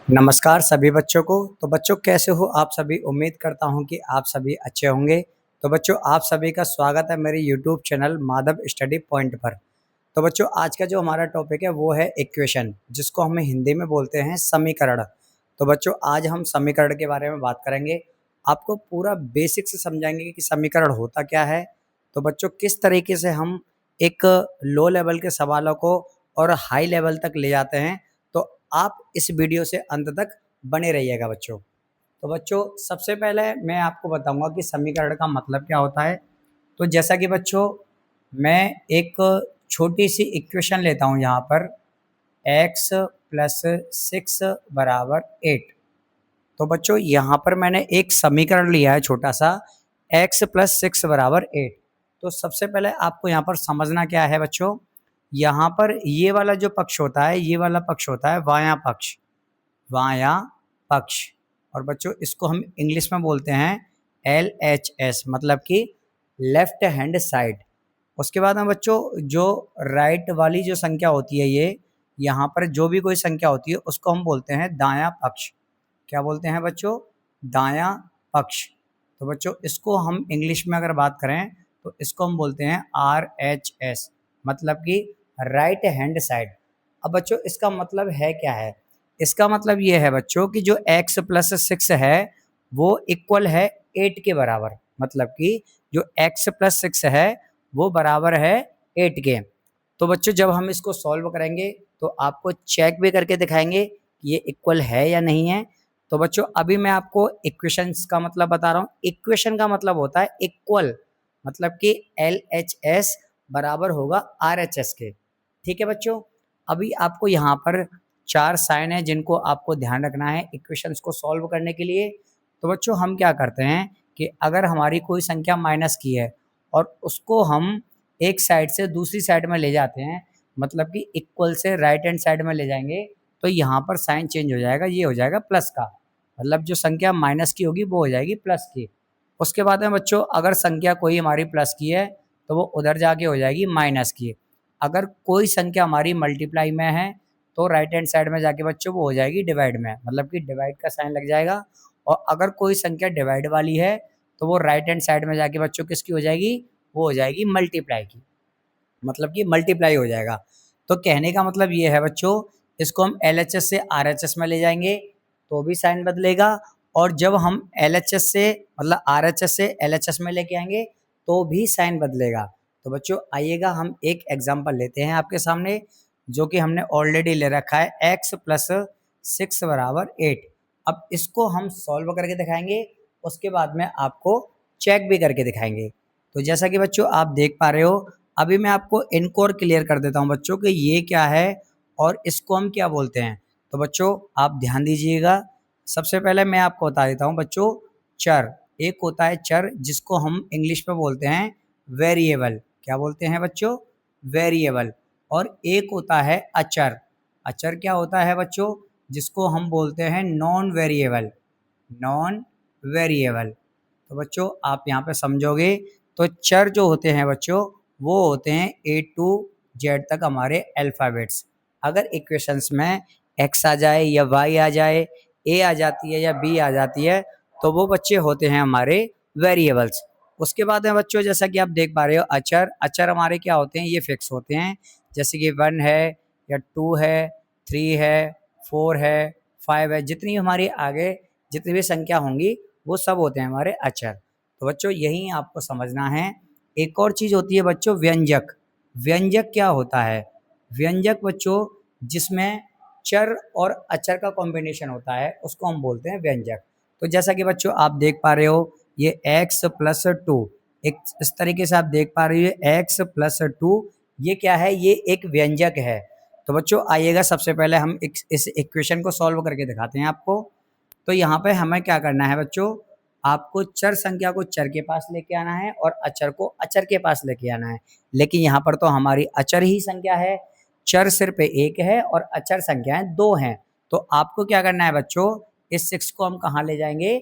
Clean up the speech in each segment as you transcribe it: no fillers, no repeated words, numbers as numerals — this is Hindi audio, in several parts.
नमस्कार सभी बच्चों को। तो बच्चों कैसे हो आप सभी? उम्मीद करता हूँ कि आप सभी अच्छे होंगे। तो बच्चों आप सभी का स्वागत है मेरे YouTube channel Madhav study point पर। तो बच्चों आज का जो हमारा टॉपिक है वो है इक्वेशन, जिसको हम हिंदी में बोलते हैं समीकरण। तो बच्चों आज हम समीकरण के बारे में बात करेंगे। आपको पूरा बेसिक से समझाएंगे कि समीकरण होता क्या है। तो बच्चों किस तरीके से हम एक लो लेवल के सवालों को और हाई लेवल तक ले जाते हैं। तो आप इस वीडियो से अंत तक बने रहिएगा बच्चों। तो बच्चों सबसे पहले मैं आपको बताऊंगा कि समीकरण का मतलब क्या होता है। तो जैसा कि बच्चों मैं एक छोटी सी इक्वेशन लेता हूं यहाँ पर x प्लस 6 बराबर 8। तो बच्चों यहाँ पर मैंने एक समीकरण लिया है छोटा सा x प्लस 6 बराबर 8। तो सबसे पहले आपको यहाँ पर समझना क्या है बच्चों, यहाँ पर ये वाला जो पक्ष होता है ये वाला पक्ष होता है वाया पक्ष, वाया पक्ष। और बच्चों इसको हम इंग्लिश में बोलते हैं LHS, मतलब कि लेफ्ट हैंड साइड। उसके बाद में बच्चों जो राइट वाली जो संख्या होती है ये यहाँ पर जो भी कोई संख्या होती है उसको हम बोलते हैं दायां पक्ष। क्या बोलते हैं बच्चों? दायां पक्ष। तो बच्चों इसको हम इंग्लिश में अगर बात करें तो इसको हम बोलते हैं RHS, मतलब कि राइट हैंड साइड। अब बच्चों इसका मतलब है क्या है? इसका मतलब ये है बच्चों कि जो x प्लस 6 है वो इक्वल है 8 के बराबर, मतलब कि जो x प्लस 6 है वो बराबर है 8 के। तो बच्चों जब हम इसको सॉल्व करेंगे तो आपको चेक भी करके दिखाएंगे कि ये इक्वल है या नहीं है। तो बच्चों अभी मैं आपको इक्वेशंस का मतलब बता रहा हूँ। इक्वेशन का मतलब होता है इक्वल, मतलब कि LHS बराबर होगा RHS के। ठीक है बच्चों, अभी आपको यहाँ पर 4 साइन है जिनको आपको ध्यान रखना है इक्वेशंस को सॉल्व करने के लिए। तो बच्चों हम क्या करते हैं कि अगर हमारी कोई संख्या माइनस की है और उसको हम एक साइड से दूसरी साइड में ले जाते हैं, मतलब कि इक्वल से राइट हैंड साइड में ले जाएंगे, तो यहाँ पर साइन चेंज हो जाएगा, ये हो जाएगा प्लस का, मतलब जो संख्या माइनस की होगी वो हो जाएगी प्लस की। उसके बाद में बच्चों अगर संख्या कोई हमारी प्लस की है तो वो उधर जाके हो जाएगी माइनस की। अगर कोई संख्या हमारी मल्टीप्लाई में है तो राइट हैंड साइड में जाके बच्चों वो हो जाएगी डिवाइड में, मतलब कि डिवाइड का साइन लग जाएगा। और अगर कोई संख्या डिवाइड वाली है तो वो राइट हैंड साइड में जाके बच्चों किसकी हो जाएगी? वो हो जाएगी मल्टीप्लाई की, मतलब कि मल्टीप्लाई हो जाएगा। तो कहने का मतलब ये है बच्चों, इसको हम LHS से RHS में ले जाएंगे तो भी साइन बदलेगा, और जब हम LHS से मतलब RHS से LHS में लेके आएंगे तो भी साइन बदलेगा। तो बच्चों आइएगा हम एक एग्जांपल लेते हैं आपके सामने, जो कि हमने ऑलरेडी ले रखा है x प्लस 6 बराबर 8। अब इसको हम सॉल्व करके दिखाएंगे, उसके बाद में आपको चेक भी करके दिखाएंगे। तो जैसा कि बच्चों आप देख पा रहे हो, अभी मैं आपको इनको और क्लियर कर देता हूं बच्चों कि ये क्या है और इसको हम क्या बोलते हैं। तो बच्चों आप ध्यान दीजिएगा। सबसे पहले मैं आपको बता देता हूं बच्चों, चर एक होता है चर जिसको हम इंग्लिश में बोलते हैं वेरिएबल। क्या बोलते हैं बच्चों? वेरिएबल। और एक होता है अचर। अचर क्या होता है बच्चों? जिसको हम बोलते हैं नॉन वेरिएबल, नॉन वेरिएबल। तो बच्चों आप यहाँ पे समझोगे तो चर जो होते हैं बच्चों वो होते हैं A to Z तक हमारे अल्फ़ाबेट्स। अगर इक्वेशंस में x आ जाए या y आ जाए, a आ जाती है या b आ जाती है, तो वो बच्चे होते हैं हमारे वेरिएबल्स। उसके बाद में बच्चों जैसा कि आप देख पा रहे हो अचर, अचर हमारे क्या होते हैं? ये फिक्स होते हैं, जैसे कि 1 है या 2 है, 3 है, 4 है, 5 है, जितनी हमारी आगे जितनी भी संख्या होंगी वो सब होते हैं हमारे अचर। तो बच्चों यही आपको समझना है। एक और चीज़ होती है बच्चों व्यंजक। व्यंजक क्या होता है? व्यंजक बच्चों जिसमें चर और अचर का कॉम्बिनेशन होता है उसको हम बोलते हैं व्यंजक। तो जैसा कि बच्चों आप देख पा रहे हो ये x प्लस 2, एक इस तरीके से आप देख पा रहे हो x प्लस 2, ये क्या है? ये एक व्यंजक है। तो बच्चों आइएगा सबसे पहले हम इस इक्वेशन को सॉल्व करके दिखाते हैं आपको। तो यहाँ पे हमें क्या करना है बच्चों, आपको चर संख्या को चर के पास लेके आना है और अचर को अचर के पास लेके आना है। लेकिन यहाँ पर तो हमारी अचर ही संख्या है, चर सिर्फ एक है और अचर संख्याएं 2 हैं। तो आपको क्या करना है बच्चों, इस 6 को हम कहाँ ले जाएंगे?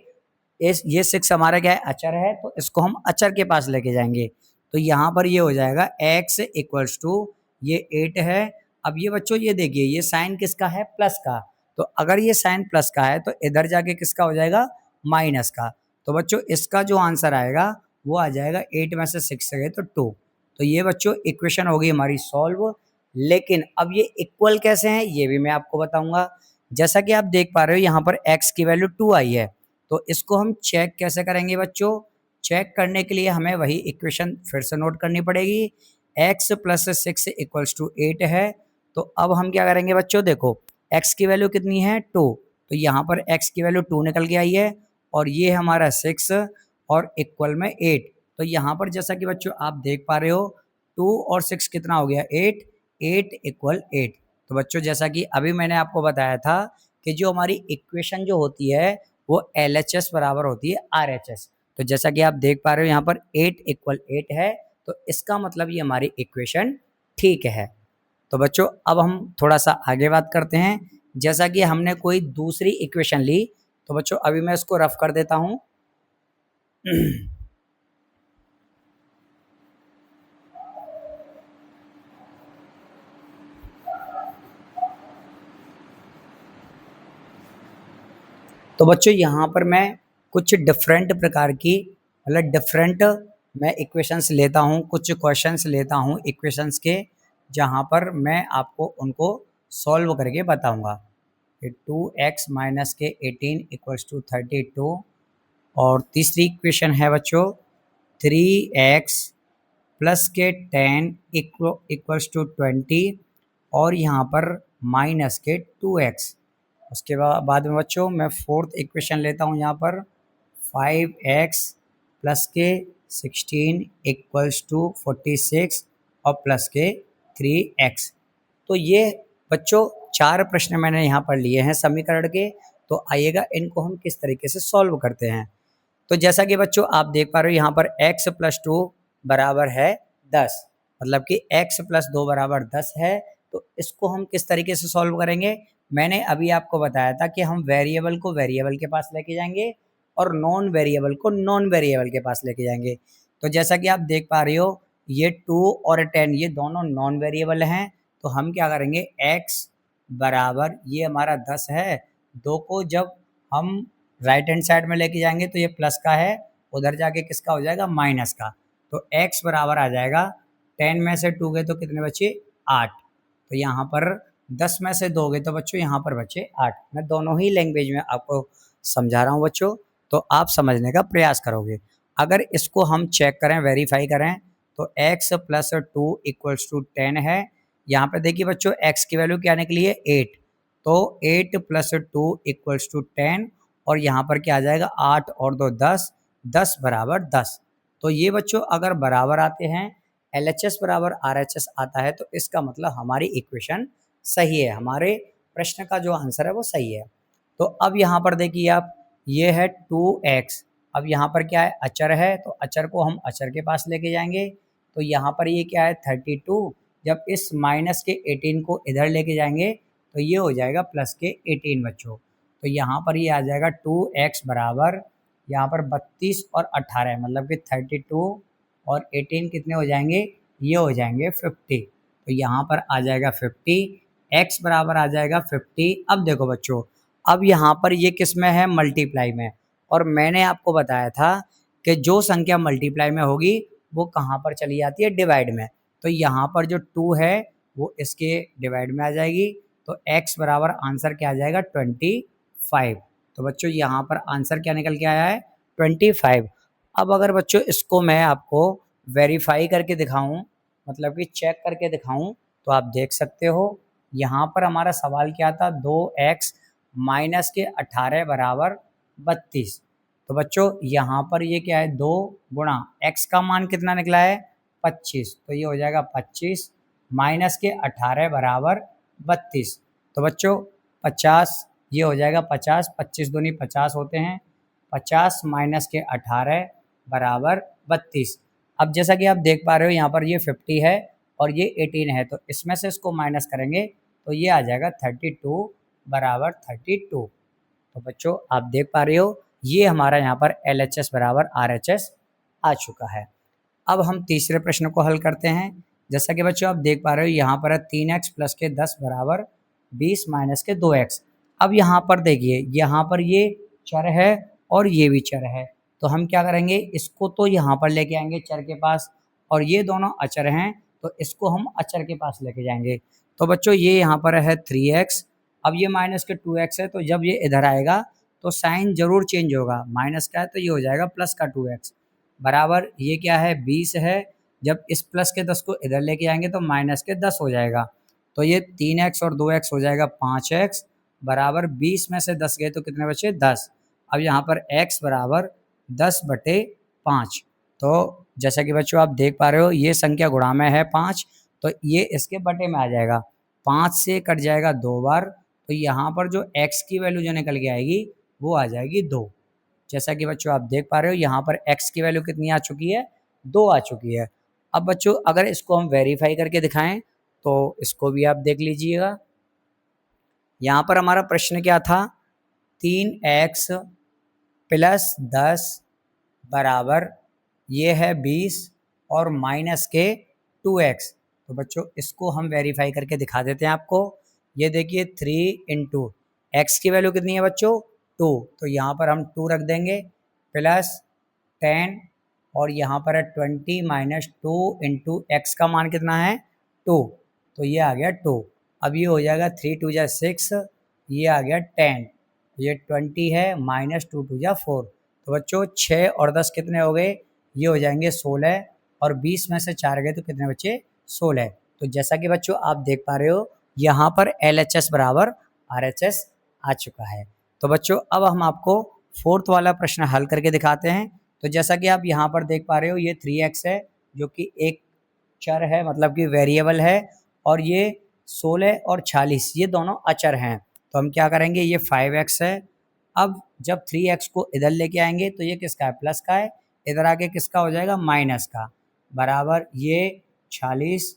ये 6 हमारा क्या है? अचर है, तो इसको हम अचर के पास लेके जाएंगे। तो यहाँ पर ये हो जाएगा x इक्वल्स टू ये 8 है। अब ये बच्चों ये देखिए ये साइन किसका है? प्लस का। तो अगर ये साइन प्लस का है तो इधर जाके किसका हो जाएगा, माइनस का। तो बच्चों इसका जो आंसर आएगा वो आ जाएगा 8 में से 6 गए तो 2। तो ये बच्चों इक्वेशन होगी हमारी सॉल्व। लेकिन अब ये इक्वल कैसे हैं ये भी मैं आपको बताऊंगा। जैसा कि आप देख पा रहे हो यहाँ पर x की वैल्यू 2 आई है, तो इसको हम चेक कैसे करेंगे बच्चों। चेक करने के लिए हमें वही इक्वेशन फिर से नोट करनी पड़ेगी। x प्लस 6 इक्वल्स टू 8 है। तो अब हम क्या करेंगे बच्चों, देखो x की वैल्यू कितनी है 2, तो यहाँ पर x की वैल्यू 2 निकल के आई है और ये हमारा 6 और इक्वल में 8। तो यहाँ पर जैसा कि बच्चों आप देख पा रहे हो 2 और 6 कितना हो गया 8, 8 इक्वल 8। तो बच्चों जैसा कि अभी मैंने आपको बताया था कि जो हमारी इक्वेशन जो होती है वो LHS बराबर होती है RHS। तो जैसा कि आप देख पा रहे हो यहाँ पर 8 इक्वल 8 है, तो इसका मतलब ये हमारी इक्वेशन ठीक है। तो बच्चों अब हम थोड़ा सा आगे बात करते हैं। जैसा कि हमने कोई दूसरी इक्वेशन ली, तो बच्चों अभी मैं इसको रफ कर देता हूं। तो बच्चों यहाँ पर मैं कुछ डिफरेंट प्रकार की मतलब डिफरेंट मैं इक्वेशंस लेता हूँ, कुछ क्वेश्चंस लेता हूँ इक्वेशंस के, जहाँ पर मैं आपको उनको सॉल्व करके बताऊँगा। 2x माइनस के 18 इक्वल्स टू 32। और तीसरी इक्वेशन है बच्चों 3x प्लस के 10 इक्वल्स टू 20 और यहाँ पर माइनस के 2x। उसके बाद में बच्चों मैं फोर्थ इक्वेशन लेता हूँ यहाँ पर 5x प्लस के 16 इक्वल्स टू 46 और प्लस के 3x। तो ये बच्चों 4 प्रश्न मैंने यहाँ पर लिए हैं समीकरण के। तो आइएगा इनको हम किस तरीके से सॉल्व करते हैं। तो जैसा कि बच्चों आप देख पा रहे हो यहाँ पर x प्लस 2 बराबर है 10, मतलब कि x प्लस 2 बराबर 10 है। तो इसको हम किस तरीके से सॉल्व करेंगे, मैंने अभी आपको बताया था कि हम वेरिएबल को वेरिएबल के पास लेके जाएंगे और नॉन वेरिएबल को नॉन वेरिएबल के पास लेके जाएंगे। तो जैसा कि आप देख पा रहे हो ये 2 और 10 ये दोनों नॉन वेरिएबल हैं। तो हम क्या करेंगे x बराबर ये हमारा 10 है, 2 को जब हम राइट हैंड साइड में लेके जाएंगे तो ये प्लस का है, उधर जाके किसका हो जाएगा माइनस का। तो x बराबर आ जाएगा 10 में से 2 गए तो कितने बचे 8। तो यहाँ पर 10 में से 2 गए तो बच्चों यहाँ पर बचे 8। मैं दोनों ही लैंग्वेज में आपको समझा रहा हूँ बच्चों, तो आप समझने का प्रयास करोगे। अगर इसको हम चेक करें वेरीफाई करें तो x प्लस 2 इक्वल्स टू 10 है। यहाँ पर देखिए बच्चों x की वैल्यू क्या निकली है 8, तो 8 प्लस 2 इक्वल्स टू 10 और यहाँ पर क्या आ जाएगा 8 और 2 10, 10 बराबर 10। तो ये बच्चों अगर बराबर आते हैं LHS बराबर RHS आता है तो इसका मतलब हमारी इक्वेशन सही है, हमारे प्रश्न का जो आंसर है वो सही है। तो अब यहाँ पर देखिए आप ये है 2x, अब यहाँ पर क्या है अचर है, तो अचर को हम अचर के पास लेके जाएंगे। तो यहाँ पर ये क्या है 32, जब इस माइनस के 18 को इधर लेके जाएंगे तो ये हो जाएगा प्लस के 18 बच्चों। तो यहाँ पर ये आ जाएगा 2x बराबर यहाँ पर 32 और 18 मतलब कि 32 और 18 कितने हो जाएंगे, ये हो जाएंगे 50। तो यहाँ पर आ जाएगा 50, x बराबर आ जाएगा 50। अब देखो बच्चों अब यहाँ पर ये किस में है मल्टीप्लाई में, और मैंने आपको बताया था कि जो संख्या मल्टीप्लाई में होगी वो कहाँ पर चली जाती है डिवाइड में। तो यहाँ पर जो 2 है वो इसके डिवाइड में आ जाएगी। तो x बराबर आंसर क्या आ जाएगा 25। तो बच्चों यहाँ पर आंसर क्या निकल के आया है 25। अब अगर बच्चों इसको मैं आपको वेरीफाई करके दिखाऊं, मतलब कि चेक करके दिखाऊं, तो आप देख सकते हो यहाँ पर हमारा सवाल क्या था 2x माइनस के 18 बराबर 32। तो बच्चों यहाँ पर ये क्या है 2 गुणा x का मान कितना निकला है 25, तो ये हो जाएगा 25 माइनस के 18 बराबर 32। तो बच्चों 50 ये हो जाएगा 50, 25 दूनी 50 होते हैं, 50 माइनस के 18 बराबर 32। अब जैसा कि आप देख पा रहे हो यहाँ पर ये 50 है और ये 18 है, तो इसमें से इसको माइनस करेंगे तो ये आ जाएगा 32 बराबर 32। तो बच्चों आप देख पा रहे हो ये हमारा यहाँ पर LHS बराबर RHS आ चुका है। अब हम तीसरे प्रश्न को हल करते हैं। जैसा कि बच्चों आप देख पा रहे हो यहाँ पर है 3x प्लस के 10 बराबर 20 माइनस के 2x। अब यहाँ पर देखिए, यहाँ पर ये चर है और ये भी चर है, तो हम क्या करेंगे, इसको तो यहाँ पर लेके आएंगे चर के पास, और ये दोनों अचर हैं तो इसको हम अचर के पास लेके जाएंगे। तो बच्चों ये यहाँ पर है 3x, अब ये माइनस के 2x है, तो जब ये इधर आएगा तो साइन जरूर चेंज होगा, माइनस का है तो ये हो जाएगा प्लस का 2x, बराबर ये क्या है 20 है, जब इस प्लस के 10 को इधर लेके आएंगे तो माइनस के 10 हो जाएगा, तो ये 3x और 2x हो जाएगा 5x, बराबर 20 में से 10 गए तो कितने बचे 10। अब यहाँ पर x बराबर 10/5। तो जैसा कि बच्चों आप देख पा रहे हो ये संख्या गुणा में है 5, तो ये इसके बटे में आ जाएगा, 5 से कट जाएगा 2 बार, तो यहाँ पर जो x की वैल्यू जो निकल के आएगी वो आ जाएगी 2। जैसा कि बच्चों आप देख पा रहे हो यहाँ पर x की वैल्यू कितनी आ चुकी है, 2 आ चुकी है। अब बच्चों अगर इसको हम वेरीफाई करके दिखाएं तो इसको भी आप देख लीजिएगा। यहाँ पर हमारा प्रश्न क्या था, 3x प्लस 10 बराबर ये है 20 और माइनस के 2x। तो बच्चों इसको हम वेरीफाई करके दिखा देते हैं आपको। ये देखिए 3 इंटू एक्स की वैल्यू कितनी है बच्चों 2, तो यहाँ पर हम 2 रख देंगे, प्लस 10 और यहाँ पर है 20 माइनस 2 इंटू एक्स का मान कितना है 2, तो ये आ गया 2। अब ये हो जाएगा 3 2 जा 6, ये आ गया 10, ये 20 है माइनस 2 2 जा 4, तो बच्चों 6 और 10 कितने हो गए, ये हो जाएंगे 16, और 20 में से 4 गए तो कितने बचे 16। तो जैसा कि बच्चों आप देख पा रहे हो यहाँ पर LHS बराबर RHS आ चुका है। तो बच्चों अब हम आपको फोर्थ वाला प्रश्न हल करके दिखाते हैं। तो जैसा कि आप यहाँ पर देख पा रहे हो ये 3x है जो कि एक चर है, मतलब कि वेरिएबल है, और ये 16 और 46 ये दोनों अचर हैं। तो हम क्या करेंगे, ये 5x है, अब जब 3x को इधर लेके आएंगे तो ये किसका है प्लस का है, इधर आके किसका हो जाएगा माइनस का, बराबर ये 46,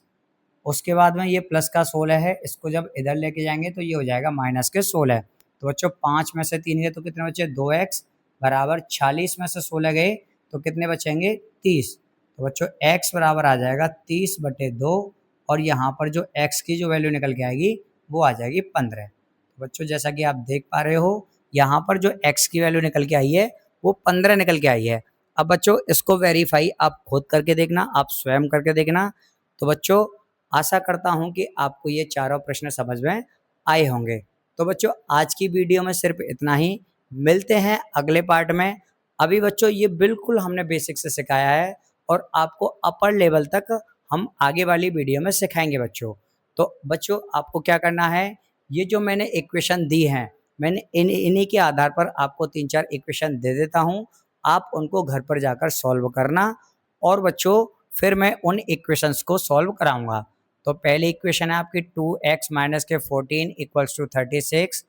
उसके बाद में ये प्लस का 16 है, इसको जब इधर लेके जाएंगे तो ये हो जाएगा माइनस के 16। तो बच्चों 5 में से 3 गए तो कितने बचे 2x, बराबर 46 में से 16 गए तो कितने बचेंगे 30। तो बच्चों x बराबर आ जाएगा 30/2, और यहाँ पर जो x की जो वैल्यू निकल के आएगी वो आ जाएगी 15। तो बच्चों जैसा कि आप देख पा रहे हो यहाँ पर जो x की वैल्यू निकल के आई है वो 15 निकल के आई है। अब बच्चों इसको वेरीफाई आप खुद करके देखना, आप स्वयं करके देखना। तो बच्चों आशा करता हूँ कि आपको ये चारों प्रश्न समझ में आए होंगे। तो बच्चों आज की वीडियो में सिर्फ इतना ही, मिलते हैं अगले पार्ट में। अभी बच्चों ये बिल्कुल हमने बेसिक से सिखाया है और आपको अपर लेवल तक हम आगे वाली वीडियो में सिखाएंगे बच्चों। तो बच्चों आपको क्या करना है, ये जो मैंने इक्वेशन दी हैं मैंने इन्हीं के आधार पर आपको 3-4 इक्वेशन दे देता हूँ, आप उनको घर पर जाकर सॉल्व करना, और बच्चों फिर मैं उन इक्वेशंस को सॉल्व कराऊंगा। तो पहली इक्वेशन है आपकी 2x माइनस के 14 इक्वल्स टू 36,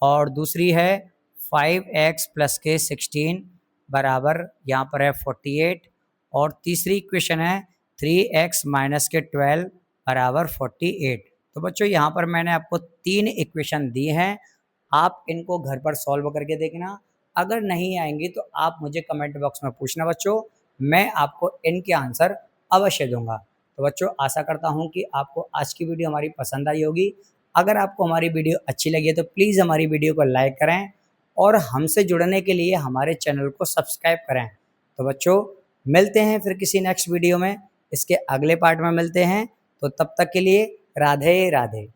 और दूसरी है 5x प्लस के 16 बराबर यहाँ पर है 48, और तीसरी इक्वेशन है 3x माइनस के 12 बराबर 48। तो बच्चों यहाँ पर मैंने आपको 3 इक्वेशन दी हैं, आप इनको घर पर सॉल्व करके देखना। अगर नहीं आएंगी तो आप मुझे कमेंट बॉक्स में पूछना बच्चों, मैं आपको इनके आंसर अवश्य दूंगा। तो बच्चों आशा करता हूँ कि आपको आज की वीडियो हमारी पसंद आई होगी। अगर आपको हमारी वीडियो अच्छी लगी है तो प्लीज़ हमारी वीडियो को लाइक करें, और हमसे जुड़ने के लिए हमारे चैनल को सब्सक्राइब करें। तो बच्चों मिलते हैं फिर किसी नेक्स्ट वीडियो में, इसके अगले पार्ट में मिलते हैं। तो तब तक के लिए राधे राधे।